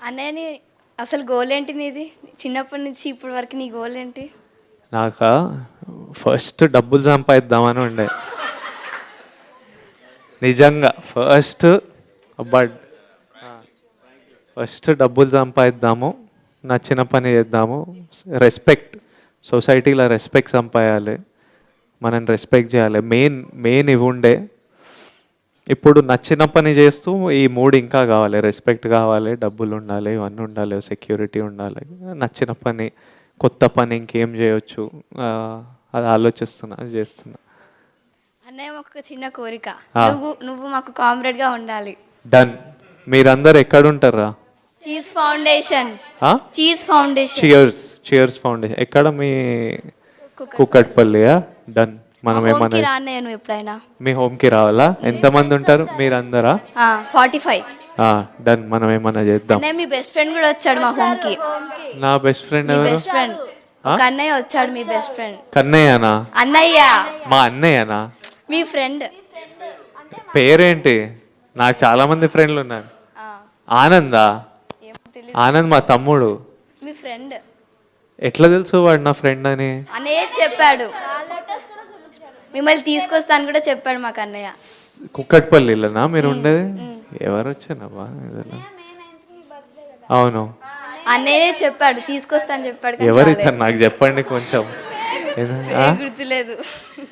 అన్నయ్యని అసలు గోల్ ఏంటి నీది? చిన్నప్పటి నుంచి ఇప్పటి వరకు నీ గోల్ ఏంటి? నాకా ఫస్ట్ డబ్బులు సంపాదిద్దామని ఉండే. నిజంగా ఫస్ట్ డబ్బులు సంపాదిద్దాము, నచ్చిన పని చేద్దాము, రెస్పెక్ట్, సొసైటీలో రెస్పెక్ట్ సంపాదించాలి, మనం రెస్పెక్ట్ చేయాలి. మెయిన్ ఇవి ఉండే. ఇప్పుడు నచ్చిన పని చేస్తూ ఈ మూడు ఇంకా కావాలి. రెస్పెక్ట్ కావాలి, డబ్బులు ఉండాలి, ఇవన్నీ ఉండాలి, సెక్యూరిటీ ఉండాలి, నచ్చిన పని, కొత్త పని ఇంకేం చేయొచ్చు అది ఆలోచిస్తున్నా, అది చేస్తున్నా. అన్నయ్య ఒక చిన్న కోరిక, నువ్వు మాకు కామ్రేడ్గా ఉండాలి. డన్. మీరందరు ఎక్కడుంటారా? Cheers foundation. చియర్స్ ఫౌండేషన్ ఎక్కడ? మీ కుక్కట్పల్లియా? డన్. మనం ఏమన్నా రాన్నయ్య నువ్వు ఎప్పుడైనా మీ హోమ్కి రావాలా? ఎంతమంది ఉంటారు మీరందరా? 45. డన్. మనం ఏమన్నా చేద్దాం. మీ బెస్ట్ ఫ్రెండ్ కూడా వచ్చాడు మా హోమ్ కి. నా బెస్ట్ ఫ్రెండ్ ఎవరు? బెస్ట్ ఫ్రెండ్ ఒక అన్నయ్య వచ్చాడు. మీ బెస్ట్ ఫ్రెండ్ కన్నయ్యనా? అన్నయ్య. మా అన్నయ్యనా? మీ ఫ్రెండ్ పేరేంటి? నాకు చాలా మంది ఫ్రెండ్లు ఉన్నారు. ఆనందా? ఆనంద్ మా తమ్ముడు. మీ ఫ్రెండ్. ఎట్లా తెలుసు వాడు నా ఫ్రెండ్ అని? అన్నయ్య చెప్పాడు, మిమ్మల్ని తీసుకొస్తాను కూడా చెప్పాడు మాకు అన్నయ్య. కుక్కట్పల్లిలోనా మీరు ఉండేది? ఎవరు వచ్చానబ్బా ఇదిలో? అవును, అన్నయ్య చెప్పాడు, తీసుకొస్తాను చెప్పాడు. ఎవరిస్తారు నాకు చెప్పండి కొంచెం. గుర్తులేదు.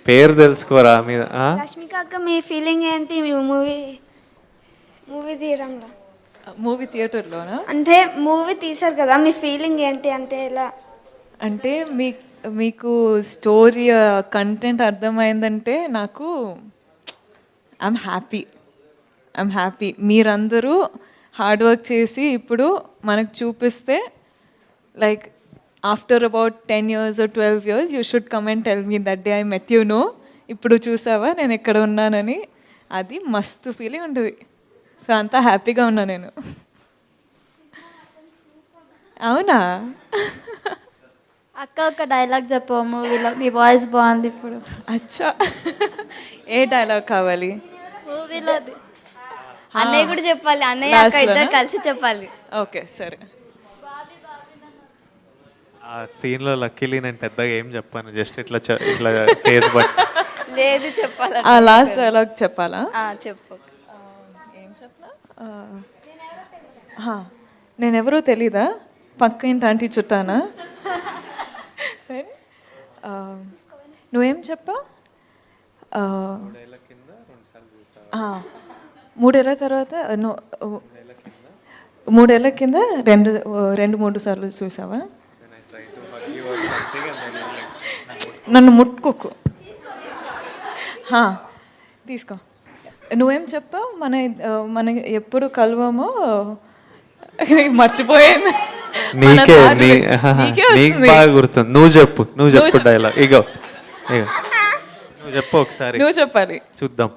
పేరు తెలుసుకోరా మీద? రష్మిక అక్క, మీ ఫీలింగ్ ఏంటి మీ మూవీ తీయడంలో? మూవీ థియేటర్లోనా? అంటే మూవీ తీశారు కదా, మీ ఫీలింగ్ ఏంటి? అంటే ఎలా అంటే మీకు స్టోరీ కంటెంట్ అర్థమైందంటే నాకు ఐఎమ్ హ్యాపీ. మీరందరూ హార్డ్ వర్క్ చేసి ఇప్పుడు మనకు చూపిస్తే like after about 10 years or 12 years you should come and tell me that day I met you know. ఇప్పుడు చూసావా నేను ఎక్కడ ఉన్నానని? అది మస్తు ఫీలింగ్ ఉంటుంది. సో అంతా హ్యాపీగా ఉన్నా నేను. అవునా? అక్క ఒక డైలాగ్ చెప్పు మూవీలో, మీ వాయిస్ బాగుంది ఇప్పుడు. అచ్చా, ఏ డైలాగ్ కావాలి మూవీలో? అన్నయ్య కూడా చెప్పాలి, అన్నయ్య అక్క ఇద్దరు కలిసి చెప్పాలి. ఓకే సరే. ఆ సీన్లో లక్కీలీ నేను పెద్దగా ఏం చెప్పాను, జస్ట్ ఇట్లా ఫేస్ బట్. లేదు చెప్పాలి. ఆ లాస్ట్ డైలాగ్ చెప్పాలా? చెప్పు. ఏం చెప్పనా? నేనెవరో తెలీదా? పక్క ఇంటి ఆంటీ చుట్టానా? నువ్వేం చెప్పా? 3 ఏళ్ళ తర్వాత 3 ఏళ్ళ కింద 2-3 సార్లు చూసావా? నన్ను ముట్టుకోకు. తీసుకో. నువ్వేం చెప్పావు? మన ఎప్పుడు కలవమో మర్చిపోయింది. నీకే బాగా గుర్తుంది. నువ్వు చెప్పు డైలాగ్. ఇగో నువ్వు చెప్పు ఒకసారి. నువ్వు చెప్పాలి, చూద్దాం.